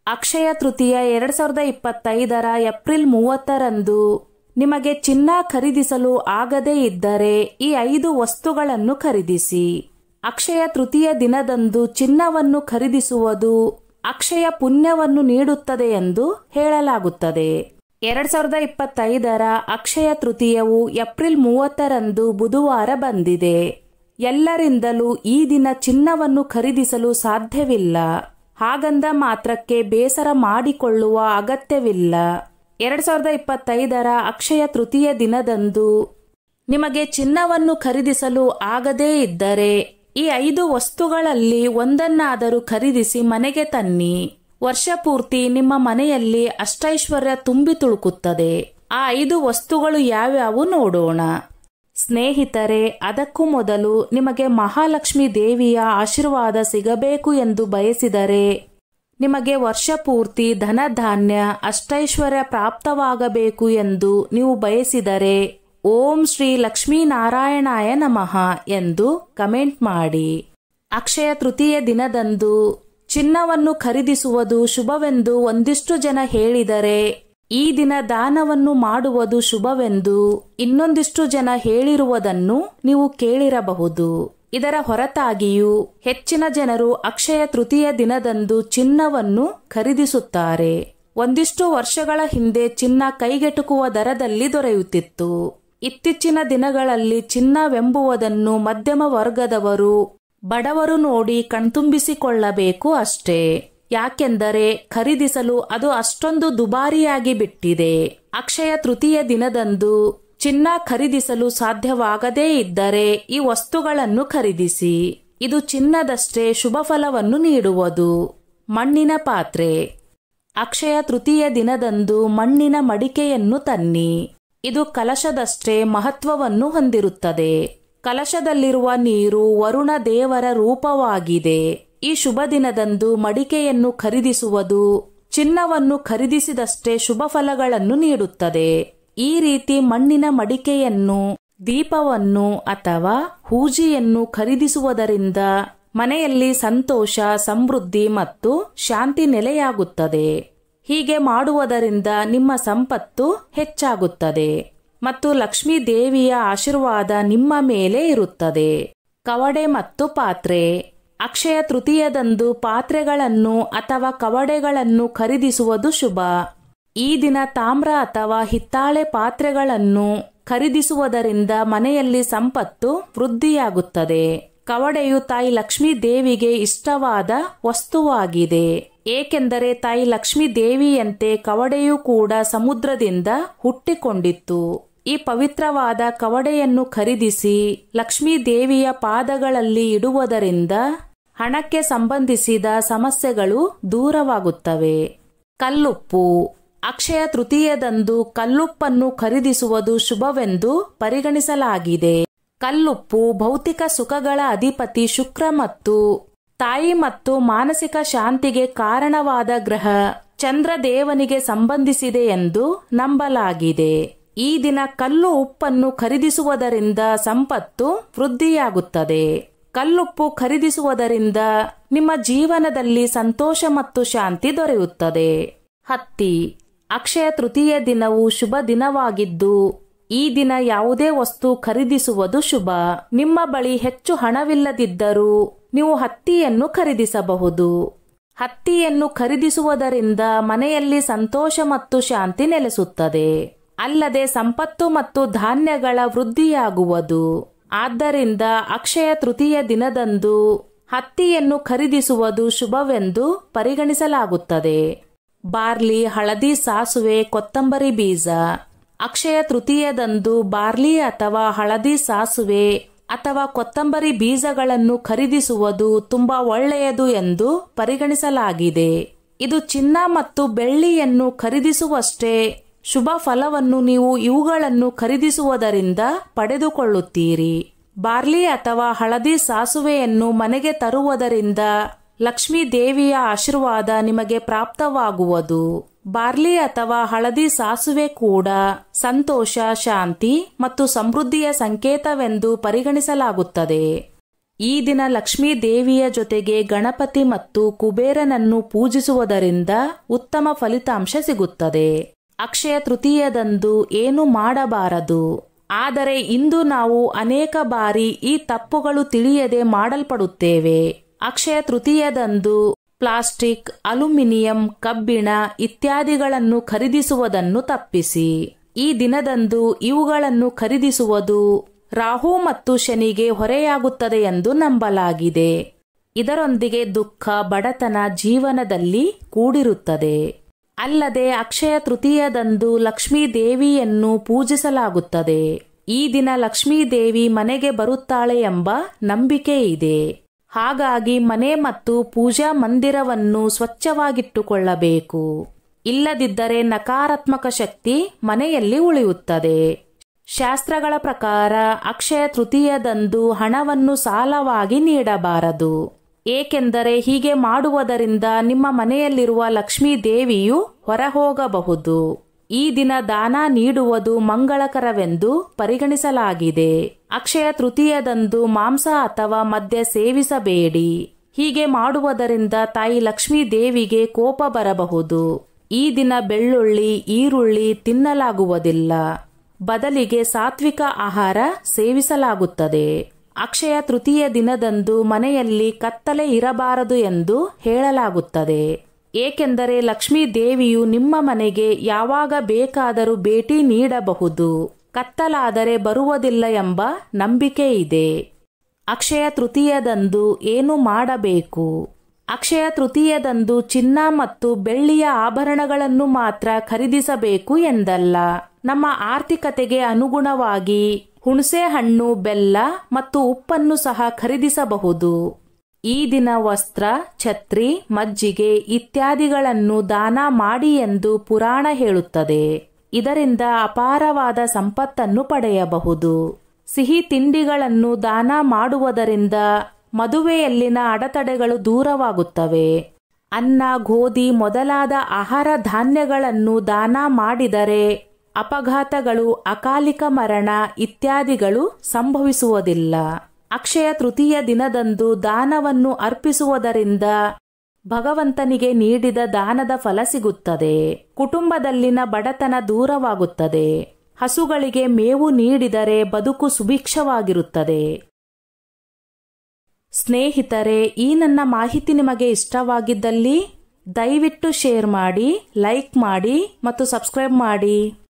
Akshaya Tritiya 2025 April 30ರಂದು ನಿಮಗೆ ಚಿನ್ನ ಖರೀದಿಸಲು ಆಗದೇ ಇದ್ದರೆ ಈ 5 ವಸ್ತುಗಳನ್ನು ಖರೀದಿಸಿ. ಅಕ್ಷಯ ತೃತೀಯ ದಿನದಂದು ಚಿನ್ನವನ್ನು ಖರೀದಿಸುವುದು ಅಕ್ಷಯ ಪುಣ್ಯವನ್ನು ನೀಡುತ್ತದೆ ಎಂದು ಹೇಳಲಾಗುತ್ತದೆ. 2025 ಅಕ್ಷಯ ತೃತೀಯವು ಏಪ್ರಿಲ್ 30ರಂದು ಬುಧವಾರ ಬಂದಿದೆ. ಎಲ್ಲರಿಂದಲೂ ಈ ದಿನ ಚಿನ್ನವನ್ನು ಖರೀದಿಸಲು ಸಾಧ್ಯವಿಲ್ಲ. ಹಾಗಂದ ಮಾತ್ರಕ್ಕೆ ಬೇಸರ ಮಾಡಿಕೊಳ್ಳುವ ಅಗತ್ಯವಿಲ್ಲ. 2025 ಅಕ್ಷಯ ತೃತೀಯ ದಿನದಂದು ನಿಮಗೆ ಚಿನ್ನವನ್ನು ಖರೀದಿಸಲು ಆಗದೇ ಇದ್ದರೆ ಈ 5 ವಸ್ತುಗಳಲ್ಲಿ ಒಂದನ್ನಾದರೂ ಖರೀದಿಸಿ ಮನೆಗೆ ತನ್ನಿ. ವರ್ಷ ಪೂರ್ತಿ ನಿಮ್ಮ ಮನೆಯಲ್ಲಿ ಅಷ್ಟೈಶ್ವರ್ಯ ತುಂಬಿ ತುಳುಕುತ್ತದೆ. ಆ 5 ವಸ್ತುಗಳು ಯಾವ್ಯಾವು ನೋಡೋಣ. ಸ್ನೇಹಿತರೆ, ಅದಕ್ಕೂ ಮೊದಲು ನಿಮಗೆ ಮಹಾಲಕ್ಷ್ಮಿ ದೇವಿಯ ಆಶೀರ್ವಾದ ಸಿಗಬೇಕು ಎಂದು ಬಯಸಿದರೆ, ನಿಮಗೆ ವರ್ಷ ಪೂರ್ತಿ ಧನಧಾನ್ಯ ಅಷ್ಟೈಶ್ವರ್ಯ ಪ್ರಾಪ್ತವಾಗಬೇಕು ಎಂದು ನೀವು ಬಯಸಿದರೆ ಓಂ ಶ್ರೀ ಲಕ್ಷ್ಮೀನಾರಾಯಣಾಯ ನಮಃ ಎಂದು ಕಮೆಂಟ್ ಮಾಡಿ. ಅಕ್ಷಯ ತೃತೀಯ ದಿನದಂದು ಚಿನ್ನವನ್ನು ಖರೀದಿಸುವುದು ಶುಭವೆಂದು ಒಂದಿಷ್ಟು ಜನ ಹೇಳಿದರೆ, ಈ ದಿನ ದಾನವನ್ನು ಮಾಡುವುದು ಶುಭವೆಂದು ಇನ್ನೊಂದಿಷ್ಟು ಜನ ಹೇಳಿರುವುದನ್ನು ನೀವು ಕೇಳಿರಬಹುದು. ಇದರ ಹೊರತಾಗಿಯೂ ಹೆಚ್ಚಿನ ಜನರು ಅಕ್ಷಯ ತೃತೀಯ ದಿನದಂದು ಚಿನ್ನವನ್ನು ಖರೀದಿಸುತ್ತಾರೆ. ಒಂದಿಷ್ಟು ವರ್ಷಗಳ ಹಿಂದೆ ಚಿನ್ನ ಕೈಗೆಟುಕುವ ದರದಲ್ಲಿ ದೊರೆಯುತ್ತಿತ್ತು. ಇತ್ತೀಚಿನ ದಿನಗಳಲ್ಲಿ ಚಿನ್ನವೆಂಬುವುದನ್ನು ಮಧ್ಯಮ ವರ್ಗದವರು, ಬಡವರು ನೋಡಿ ಕಣ್ತುಂಬಿಸಿಕೊಳ್ಳಬೇಕು ಅಷ್ಟೇ. ಯಾಕೆಂದರೆ ಖರೀದಿಸಲು ಅದು ಅಷ್ಟೊಂದು ದುಬಾರಿಯಾಗಿ ಬಿಟ್ಟಿದೆ. ಅಕ್ಷಯ ತೃತೀಯ ದಿನದಂದು ಚಿನ್ನ ಖರೀದಿಸಲು ಸಾಧ್ಯವಾಗದೇ ಇದ್ದರೆ ಈ ವಸ್ತುಗಳನ್ನು ಖರೀದಿಸಿ. ಇದು ಚಿನ್ನದಷ್ಟೇ ಶುಭ ಫಲವನ್ನು ನೀಡುವುದು. ಮಣ್ಣಿನ ಪಾತ್ರೆ. ಅಕ್ಷಯ ತೃತೀಯ ದಿನದಂದು ಮಣ್ಣಿನ ಮಡಿಕೆಯನ್ನು ತನ್ನಿ. ಇದು ಕಲಶದಷ್ಟೇ ಮಹತ್ವವನ್ನು ಹೊಂದಿರುತ್ತದೆ. ಕಲಶದಲ್ಲಿರುವ ನೀರು ವರುಣ ದೇವರ ರೂಪವಾಗಿದೆ. ಈ ಶುಭ ದಿನದಂದು ಮಡಿಕೆಯನ್ನು ಖರೀದಿಸುವುದು ಚಿನ್ನವನ್ನು ಖರೀದಿಸಿದಷ್ಟೇ ಶುಭ ಫಲಗಳನ್ನು ನೀಡುತ್ತದೆ. ಈ ರೀತಿ ಮಣ್ಣಿನ ಮಡಿಕೆಯನ್ನು, ದೀಪವನ್ನು ಅಥವಾ ಹೂಜಿಯನ್ನು ಖರೀದಿಸುವುದರಿಂದ ಮನೆಯಲ್ಲಿ ಸಂತೋಷ, ಸಮೃದ್ಧಿ ಮತ್ತು ಶಾಂತಿ ನೆಲೆಯಾಗುತ್ತದೆ. ಹೀಗೆ ಮಾಡುವುದರಿಂದ ನಿಮ್ಮ ಸಂಪತ್ತು ಹೆಚ್ಚಾಗುತ್ತದೆ ಮತ್ತು ಲಕ್ಷ್ಮೀ ದೇವಿಯ ಆಶೀರ್ವಾದ ನಿಮ್ಮ ಮೇಲೆ ಇರುತ್ತದೆ. ಕವಡೆ ಮತ್ತು ಪಾತ್ರೆ. ಅಕ್ಷಯ ತೃತೀಯದಂದು ಪಾತ್ರೆಗಳನ್ನು ಅಥವಾ ಕವಡೆಗಳನ್ನು ಖರೀದಿಸುವುದು ಶುಭ. ಈ ದಿನ ತಾಮ್ರ ಅಥವಾ ಹಿತ್ತಾಳೆ ಪಾತ್ರೆಗಳನ್ನು ಖರೀದಿಸುವುದರಿಂದ ಮನೆಯಲ್ಲಿ ಸಂಪತ್ತು ವೃದ್ಧಿಯಾಗುತ್ತದೆ. ಕವಡೆಯು ತಾಯಿ ಲಕ್ಷ್ಮೀ ದೇವಿಗೆ ಇಷ್ಟವಾದ ವಸ್ತುವಾಗಿದೆ. ಏಕೆಂದರೆ ತಾಯಿ ಲಕ್ಷ್ಮೀ ದೇವಿಯಂತೆ ಕವಡೆಯೂ ಕೂಡ ಸಮುದ್ರದಿಂದ ಹುಟ್ಟಿಕೊಂಡಿತ್ತು. ಈ ಪವಿತ್ರವಾದ ಕವಡೆಯನ್ನು ಖರೀದಿಸಿ ಲಕ್ಷ್ಮೀ ದೇವಿಯ ಪಾದಗಳಲ್ಲಿ ಇಡುವುದರಿಂದ ಹಣಕ್ಕೆ ಸಂಬಂಧಿಸಿದ ಸಮಸ್ಯೆಗಳು ದೂರವಾಗುತ್ತವೆ. ಕಲ್ಲುಪ್ಪು. ಅಕ್ಷಯ ತೃತೀಯದಂದು ಕಲ್ಲುಪ್ಪನ್ನು ಖರೀದಿಸುವುದು ಶುಭವೆಂದು ಪರಿಗಣಿಸಲಾಗಿದೆ. ಕಲ್ಲುಪ್ಪು ಭೌತಿಕ ಸುಖಗಳ ಅಧಿಪತಿ ಶುಕ್ರ ಮತ್ತು ತಾಯಿ ಮತ್ತು ಮಾನಸಿಕ ಶಾಂತಿಗೆ ಕಾರಣವಾದ ಗ್ರಹ ಚಂದ್ರದೇವನಿಗೆ ಸಂಬಂಧಿಸಿದೆ ಎಂದು ನಂಬಲಾಗಿದೆ. ಈ ದಿನ ಕಲ್ಲು ಉಪ್ಪನ್ನು ಖರೀದಿಸುವುದರಿಂದ ಸಂಪತ್ತು ವೃದ್ಧಿಯಾಗುತ್ತದೆ. ಕಲ್ಲುಪ್ಪು ಖರೀದಿಸುವುದರಿಂದ ನಿಮ್ಮ ಜೀವನದಲ್ಲಿ ಸಂತೋಷ ಮತ್ತು ಶಾಂತಿ ದೊರೆಯುತ್ತದೆ. ಹತ್ತಿ. ಅಕ್ಷಯ ತೃತೀಯ ದಿನವು ಶುಭ ದಿನವಾಗಿದ್ದು ಈ ದಿನ ಯಾವುದೇ ವಸ್ತು ಖರೀದಿಸುವುದು ಶುಭ. ನಿಮ್ಮ ಬಳಿ ಹೆಚ್ಚು ಹಣವಿಲ್ಲದಿದ್ದರೂ ನೀವು ಹತ್ತಿಯನ್ನು ಖರೀದಿಸಬಹುದು. ಹತ್ತಿಯನ್ನು ಖರೀದಿಸುವುದರಿಂದ ಮನೆಯಲ್ಲಿ ಸಂತೋಷ ಮತ್ತು ಶಾಂತಿ ನೆಲೆಸುತ್ತದೆ. ಅಲ್ಲದೆ ಸಂಪತ್ತು ಮತ್ತು ಧಾನ್ಯಗಳ ವೃದ್ಧಿಯಾಗುವುದು. ಆದ್ದರಿಂದ ಅಕ್ಷಯ ತೃತೀಯ ದಿನದಂದು ಹತ್ತಿಯನ್ನು ಖರೀದಿಸುವುದು ಶುಭವೆಂದು ಪರಿಗಣಿಸಲಾಗುತ್ತದೆ. ಬಾರ್ಲಿ, ಹಳದಿ, ಸಾಸುವೆ, ಕೊತ್ತಂಬರಿ ಬೀಜ. ಅಕ್ಷಯ ತೃತೀಯದಂದು ಬಾರ್ಲಿ ಅಥವಾ ಹಳದಿ, ಸಾಸುವೆ ಅಥವಾ ಕೊತ್ತಂಬರಿ ಬೀಜಗಳನ್ನು ಖರೀದಿಸುವುದು ತುಂಬಾ ಒಳ್ಳೆಯದು ಎಂದು ಪರಿಗಣಿಸಲಾಗಿದೆ. ಇದು ಚಿನ್ನ ಮತ್ತು ಬೆಳ್ಳಿಯನ್ನು ಖರೀದಿಸುವಷ್ಟೇ ಶುಭ ಫಲವನ್ನು ನೀವು ಇವುಗಳನ್ನು ಖರೀದಿಸುವುದರಿಂದ ಪಡೆದುಕೊಳ್ಳುತ್ತೀರಿ. ಬಾರ್ಲಿ ಅಥವಾ ಹಳದಿ ಸಾಸುವೆಯನ್ನು ಮನೆಗೆ ತರುವುದರಿಂದ ಲಕ್ಷ್ಮೀ ದೇವಿಯ ಆಶೀರ್ವಾದ ನಿಮಗೆ ಪ್ರಾಪ್ತವಾಗುವುದು. ಬಾರ್ಲಿ ಅಥವಾ ಹಳದಿ ಸಾಸುವೆ ಕೂಡ ಸಂತೋಷ, ಶಾಂತಿ ಮತ್ತು ಸಮೃದ್ಧಿಯ ಸಂಕೇತವೆಂದು ಪರಿಗಣಿಸಲಾಗುತ್ತದೆ. ಈ ದಿನ ಲಕ್ಷ್ಮೀ ದೇವಿಯ ಜೊತೆಗೆ ಗಣಪತಿ ಮತ್ತು ಕುಬೇರನನ್ನು ಪೂಜಿಸುವುದರಿಂದ ಉತ್ತಮ ಫಲಿತಾಂಶ ಸಿಗುತ್ತದೆ. ಅಕ್ಷಯ ತೃತೀಯದಂದು ಏನು ಮಾಡಬಾರದು. ಆದರೆ ಇಂದು ನಾವು ಅನೇಕ ಬಾರಿ ಈ ತಪ್ಪುಗಳು ತಿಳಿಯದೆ ಮಾಡಲ್ಪಡುತ್ತೇವೆ. ಅಕ್ಷಯ ತೃತೀಯದಂದು ಪ್ಲಾಸ್ಟಿಕ್, ಅಲ್ಯೂಮಿನಿಯಂ, ಕಬ್ಬಿಣ ಇತ್ಯಾದಿಗಳನ್ನು ಖರೀದಿಸುವುದನ್ನು ತಪ್ಪಿಸಿ. ಈ ದಿನದಂದು ಇವುಗಳನ್ನು ಖರೀದಿಸುವುದು ರಾಹು ಮತ್ತು ಶನಿಗೆ ಹೊರೆಯಾಗುತ್ತದೆ ಎಂದು ನಂಬಲಾಗಿದೆ. ಇದರೊಂದಿಗೆ ದುಃಖ, ಬಡತನ ಜೀವನದಲ್ಲಿ ಕೂಡಿರುತ್ತದೆ. ಅಲ್ಲದೆ ಅಕ್ಷಯ ತೃತೀಯದಂದು ಲಕ್ಷ್ಮೀ ದೇವಿಯನ್ನು ಪೂಜಿಸಲಾಗುತ್ತದೆ. ಈ ದಿನ ಲಕ್ಷ್ಮೀ ದೇವಿ ಮನೆಗೆ ಬರುತ್ತಾಳೆ ಎಂಬ ನಂಬಿಕೆ ಇದೆ. ಹಾಗಾಗಿ ಮನೆ ಮತ್ತು ಪೂಜಾ ಮಂದಿರವನ್ನು ಸ್ವಚ್ಛವಾಗಿಟ್ಟುಕೊಳ್ಳಬೇಕು. ಇಲ್ಲದಿದ್ದರೆ ನಕಾರಾತ್ಮಕ ಶಕ್ತಿ ಮನೆಯಲ್ಲಿ ಉಳಿಯುತ್ತದೆ. ಶಾಸ್ತ್ರಗಳ ಪ್ರಕಾರ ಅಕ್ಷಯ ತೃತೀಯದಂದು ಹಣವನ್ನು ಸಾಲವಾಗಿ ನೀಡಬಾರದು. ಏಕೆಂದರೆ ಹೀಗೆ ಮಾಡುವುದರಿಂದ ನಿಮ್ಮ ಮನೆಯಲ್ಲಿರುವ ಲಕ್ಷ್ಮೀ ದೇವಿಯು ಹೊರಹೋಗಬಹುದು. ಈ ದಿನ ದಾನ ನೀಡುವುದು ಮಂಗಳಕರವೆಂದು ಪರಿಗಣಿಸಲಾಗಿದೆ. ಅಕ್ಷಯ ತೃತೀಯದಂದು ಮಾಂಸ ಅಥವಾ ಮದ್ಯ ಸೇವಿಸಬೇಡಿ. ಹೀಗೆ ಮಾಡುವುದರಿಂದ ತಾಯಿ ಲಕ್ಷ್ಮೀ ದೇವಿಗೆ ಕೋಪ ಬರಬಹುದು. ಈ ದಿನ ಬೆಳ್ಳುಳ್ಳಿ, ಈರುಳ್ಳಿ ತಿನ್ನಲಾಗುವುದಿಲ್ಲ. ಬದಲಿಗೆ ಸಾತ್ವಿಕ ಆಹಾರ ಸೇವಿಸಲಾಗುತ್ತದೆ. ಅಕ್ಷಯ ತೃತೀಯ ದಿನದಂದು ಮನೆಯಲ್ಲಿ ಕತ್ತಲೆ ಇರಬಾರದು ಎಂದು ಹೇಳಲಾಗುತ್ತದೆ. ಏಕೆಂದರೆ ಲಕ್ಷ್ಮೀ ದೇವಿಯು ನಿಮ್ಮ ಮನೆಗೆ ಯಾವಾಗ ಬೇಕಾದರೂ ಭೇಟಿ ನೀಡಬಹುದು. ಕತ್ತಲಾದರೆ ಬರುವುದಿಲ್ಲ ಎಂಬ ನಂಬಿಕೆ ಇದೆ. ಅಕ್ಷಯ ತೃತೀಯದಂದು ಏನು ಮಾಡಬೇಕು? ಅಕ್ಷಯ ತೃತೀಯದಂದು ಚಿನ್ನ ಮತ್ತು ಬೆಳ್ಳಿಯ ಆಭರಣಗಳನ್ನು ಮಾತ್ರ ಖರೀದಿಸಬೇಕು ಎಂದಲ್ಲ. ನಮ್ಮ ಆರ್ಥಿಕತೆಗೆ ಅನುಗುಣವಾಗಿ ಹುಣಸೆ ಹಣ್ಣು, ಬೆಲ್ಲ ಮತ್ತು ಉಪ್ಪನ್ನು ಸಹ ಖರೀದಿಸಬಹುದು. ಈ ದಿನ ವಸ್ತ್ರ, ಛತ್ರಿ, ಮಜ್ಜಿಗೆ ಇತ್ಯಾದಿಗಳನ್ನು ದಾನ ಮಾಡಿ ಎಂದು ಪುರಾಣ ಹೇಳುತ್ತದೆ. ಇದರಿಂದ ಅಪಾರವಾದ ಸಂಪತ್ತನ್ನು ಪಡೆಯಬಹುದು. ಸಿಹಿ ತಿಂಡಿಗಳನ್ನು ದಾನ ಮಾಡುವುದರಿಂದ ಮದುವೆಯಲ್ಲಿನ ಅಡೆತಡೆಗಳು ದೂರವಾಗುತ್ತವೆ. ಅನ್ನ, ಗೋಧಿ ಮೊದಲಾದ ಆಹಾರ ಧಾನ್ಯಗಳನ್ನು ದಾನ ಮಾಡಿದರೆ ಅಪಘಾತಗಳು, ಅಕಾಲಿಕ ಮರಣ ಇತ್ಯಾದಿಗಳು ಸಂಭವಿಸುವುದಿಲ್ಲ. ಅಕ್ಷಯ ತೃತೀಯ ದಿನದಂದು ದಾನವನ್ನು ಅರ್ಪಿಸುವುದರಿಂದ ಭಗವಂತನಿಗೆ ನೀಡಿದ ದಾನದ ಫಲ ಸಿಗುತ್ತದೆ. ಕುಟುಂಬದಲ್ಲಿನ ಬಡತನ ದೂರವಾಗುತ್ತದೆ. ಹಸುಗಳಿಗೆ ಮೇವು ನೀಡಿದರೆ ಬದುಕು ಸುಭಿಕ್ಷವಾಗಿರುತ್ತದೆ. ಸ್ನೇಹಿತರೆ, ಈ ನನ್ನ ಮಾಹಿತಿ ನಿಮಗೆ ಇಷ್ಟವಾಗಿದ್ದಲ್ಲಿ ದಯವಿಟ್ಟು ಶೇರ್ ಮಾಡಿ, ಲೈಕ್ ಮಾಡಿ ಮತ್ತು ಸಬ್ಸ್ಕ್ರೈಬ್ ಮಾಡಿ.